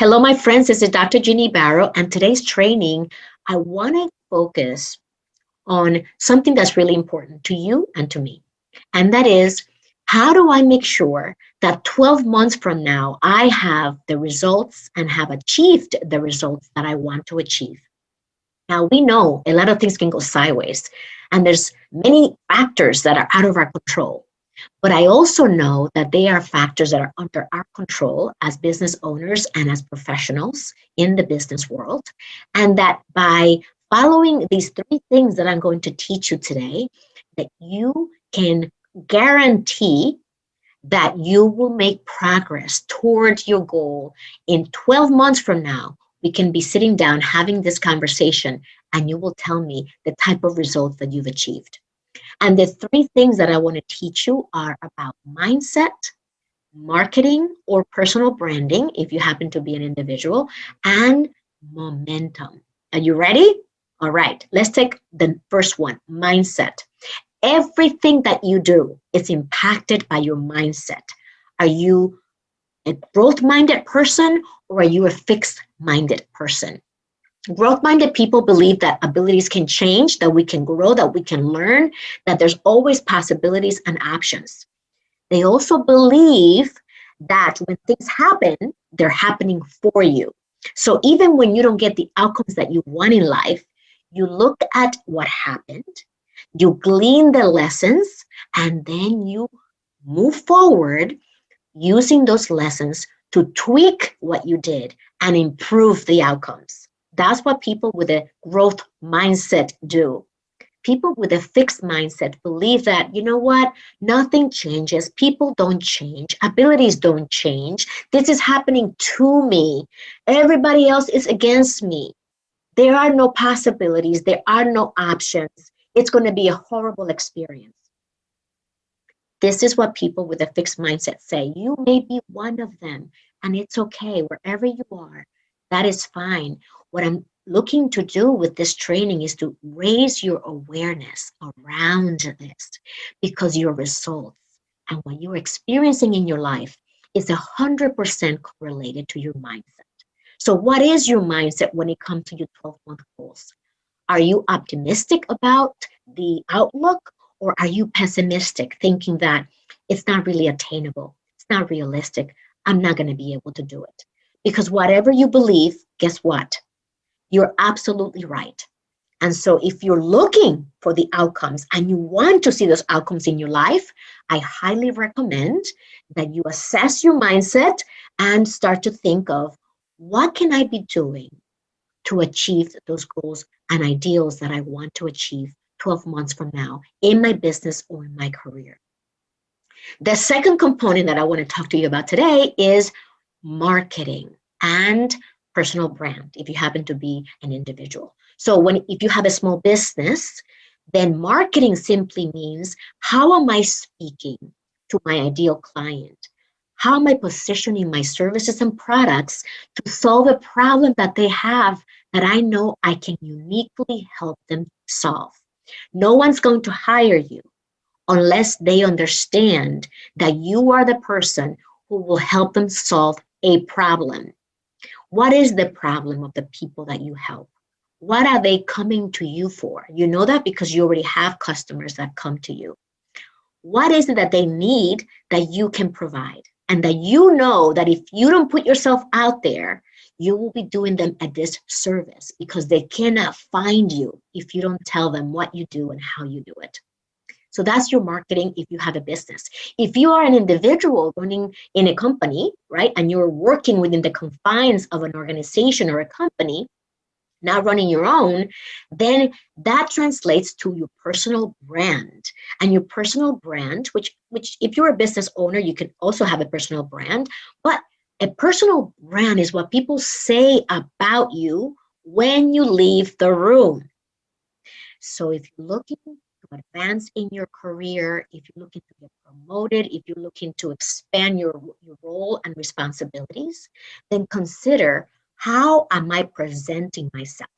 Hello, my friends. This is Dr. Ginny Barrow, and today's training, I want to focus on something that's really important to you and to me. And that is, how do I make sure that 12 months from now, I have the results and have achieved the results that I want to achieve? Now, we know a lot of things can go sideways, and there's many factors that are out of our control. But I also know that they are factors that are under our control as business owners and as professionals in the business world. And that by following these three things that I'm going to teach you today, that you can guarantee that you will make progress towards your goal. In 12 months from now, we can be sitting down having this conversation, and you will tell me the type of results that you've achieved. And the three things that I want to teach you are about mindset, marketing or personal branding, if you happen to be an individual, and momentum. Are you ready? All right, let's take the first one, mindset. Everything that you do is impacted by your mindset. Are you a growth-minded person or are you a fixed-minded person? Growth-minded people believe that abilities can change, that we can grow, that we can learn, that there's always possibilities and options. They also believe that when things happen, they're happening for you. So even when you don't get the outcomes that you want in life, you look at what happened, you glean the lessons, and then you move forward using those lessons to tweak what you did and improve the outcomes. That's what people with a growth mindset do. People with a fixed mindset believe that, you know what, nothing changes, people don't change, abilities don't change, this is happening to me, everybody else is against me, there are no possibilities, there are no options, it's going to be a horrible experience. This is what people with a fixed mindset say. You may be one of them, and it's okay, wherever you are, that is fine. What I'm looking to do with this training is to raise your awareness around this, because your results and what you're experiencing in your life is 100% correlated to your mindset. So what is your mindset when it comes to your 12-month goals? Are you optimistic about the outlook, or are you pessimistic, thinking that it's not really attainable, it's not realistic, I'm not going to be able to do it? Because whatever you believe, guess what? You're absolutely right. And so if you're looking for the outcomes and you want to see those outcomes in your life, I highly recommend that you assess your mindset and start to think of, what can I be doing to achieve those goals and ideals that I want to achieve 12 months from now in my business or in my career? The second component that I want to talk to you about today is marketing and personal brand, if you happen to be an individual. So if you have a small business, then marketing simply means, how am I speaking to my ideal client? How am I positioning my services and products to solve a problem that they have that I know I can uniquely help them solve? No one's going to hire you unless they understand that you are the person who will help them solve a problem. What is the problem of the people that you help? What are they coming to you for? You know that because you already have customers that come to you. What is it that they need that you can provide? And that you know that if you don't put yourself out there, you will be doing them a disservice, because they cannot find you if you don't tell them what you do and how you do it. So that's your marketing if you have a business. If you are an individual running in a company, right, and you're working within the confines of an organization or a company, not running your own, then that translates to your personal brand. And your personal brand, which if you're a business owner, you can also have a personal brand, but a personal brand is what people say about you when you leave the room. So if you're looking to advance in your career, if you're looking to get promoted, if you're looking to expand your role and responsibilities, then consider, how am I presenting myself?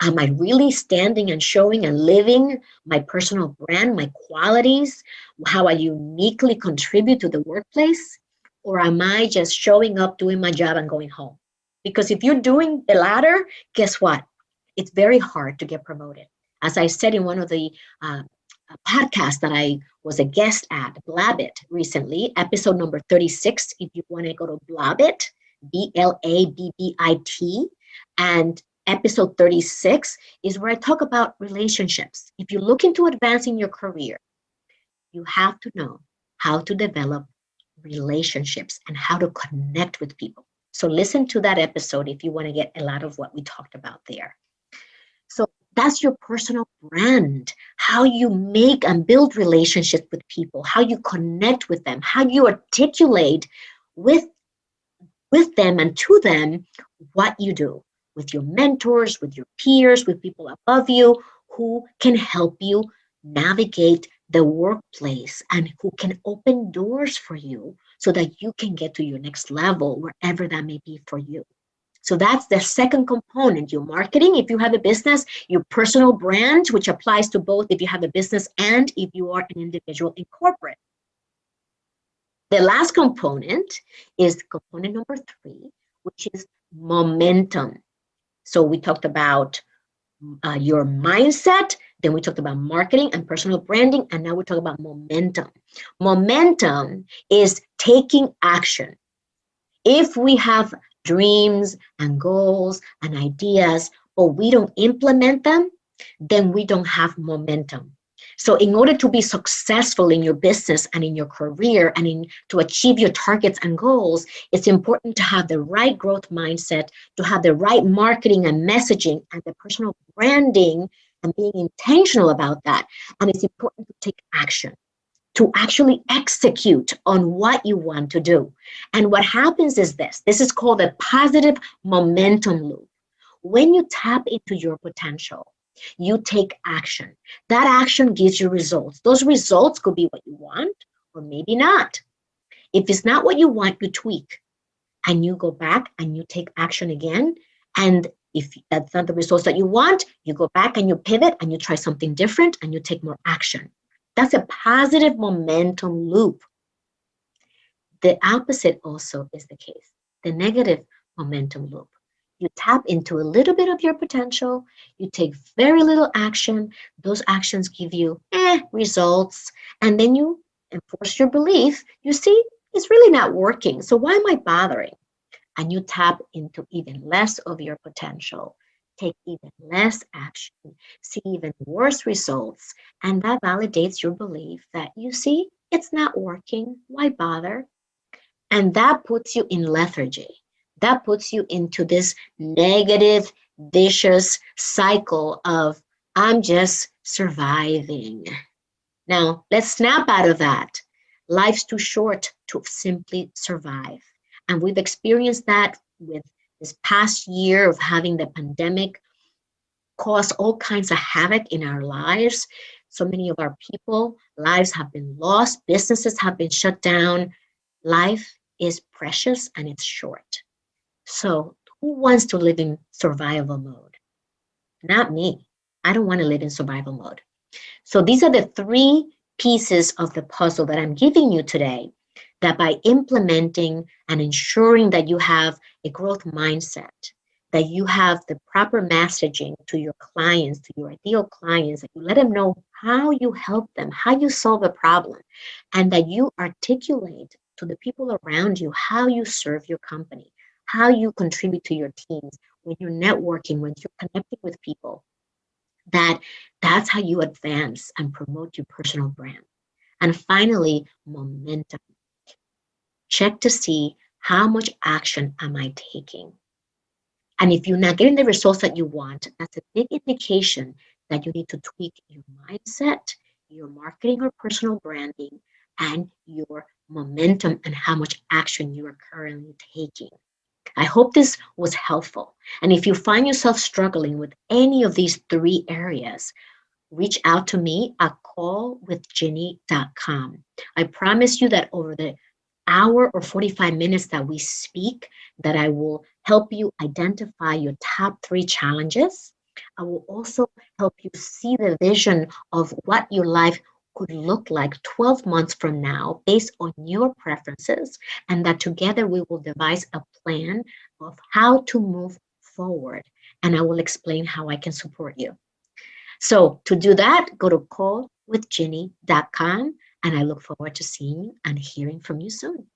Am I really standing and showing and living my personal brand, my qualities, how I uniquely contribute to the workplace? Or am I just showing up, doing my job, and going home? Because if you're doing the latter, guess what? It's very hard to get promoted. As I said in one of the podcasts that I was a guest at, Blabbit, recently, episode number 36, if you want to go to Blabbit, Blabbit, and episode 36 is where I talk about relationships. If you're looking to advance in your career, you have to know how to develop relationships and how to connect with people. So listen to that episode if you want to get a lot of what we talked about there. So that's your personal brand, how you make and build relationships with people, how you connect with them, how you articulate with them and to them what you do with your mentors, with your peers, with people above you who can help you navigate the workplace and who can open doors for you so that you can get to your next level, wherever that may be for you. So that's the second component, your marketing, if you have a business, your personal brand, which applies to both if you have a business and if you are an individual in corporate. The last component is component number 3, which is momentum. So we talked about your mindset, then we talked about marketing and personal branding, and now we're talking about momentum. Momentum is taking action. If we have dreams and goals and ideas, but we don't implement them, then we don't have momentum. So in order to be successful in your business and in your career and to achieve your targets and goals, it's important to have the right growth mindset, to have the right marketing and messaging and the personal branding and being intentional about that. And it's important to take action, to actually execute on what you want to do. And what happens is this is called a positive momentum loop. When you tap into your potential, you take action. That action gives you results. Those results could be what you want or maybe not. If it's not what you want, you tweak and you go back and you take action again. And if that's not the results that you want, you go back and you pivot and you try something different and you take more action. That's a positive momentum loop. The opposite also is the case, the negative momentum loop. You tap into a little bit of your potential, you take very little action, those actions give you results, and then you enforce your belief. You see, it's really not working, so why am I bothering? And you tap into even less of your potential, take even less action, see even worse results, and that validates your belief that, you see, it's not working, why bother? And that puts you in lethargy. That puts you into this negative, vicious cycle of, I'm just surviving. Now, let's snap out of that. Life's too short to simply survive. And we've experienced that with this past year of having the pandemic cause all kinds of havoc in our lives. So many of our people, lives have been lost, businesses have been shut down. Life is precious and it's short. So who wants to live in survival mode? Not me. I don't want to live in survival mode. So these are the 3 pieces of the puzzle that I'm giving you today, that by implementing and ensuring that you have a growth mindset, that you have the proper messaging to your clients, to your ideal clients, that you let them know how you help them, how you solve a problem, and that you articulate to the people around you how you serve your company, how you contribute to your teams, when you're networking, when you're connecting with people, that's how you advance and promote your personal brand. And finally, momentum. Check to see how much action am I taking. And if you're not getting the results that you want, that's a big indication that you need to tweak your mindset, your marketing or personal branding, and your momentum and how much action you are currently taking. I hope this was helpful. And if you find yourself struggling with any of these 3 areas, reach out to me at callwithginny.com. I promise you that over the hour or 45 minutes that we speak, that I will help you identify your top 3 challenges. I will also help you see the vision of what your life could look like 12 months from now based on your preferences, and that together we will devise a plan of how to move forward. And I will explain how I can support you. So to do that, go to callwithginny.com, and I look forward to seeing you and hearing from you soon.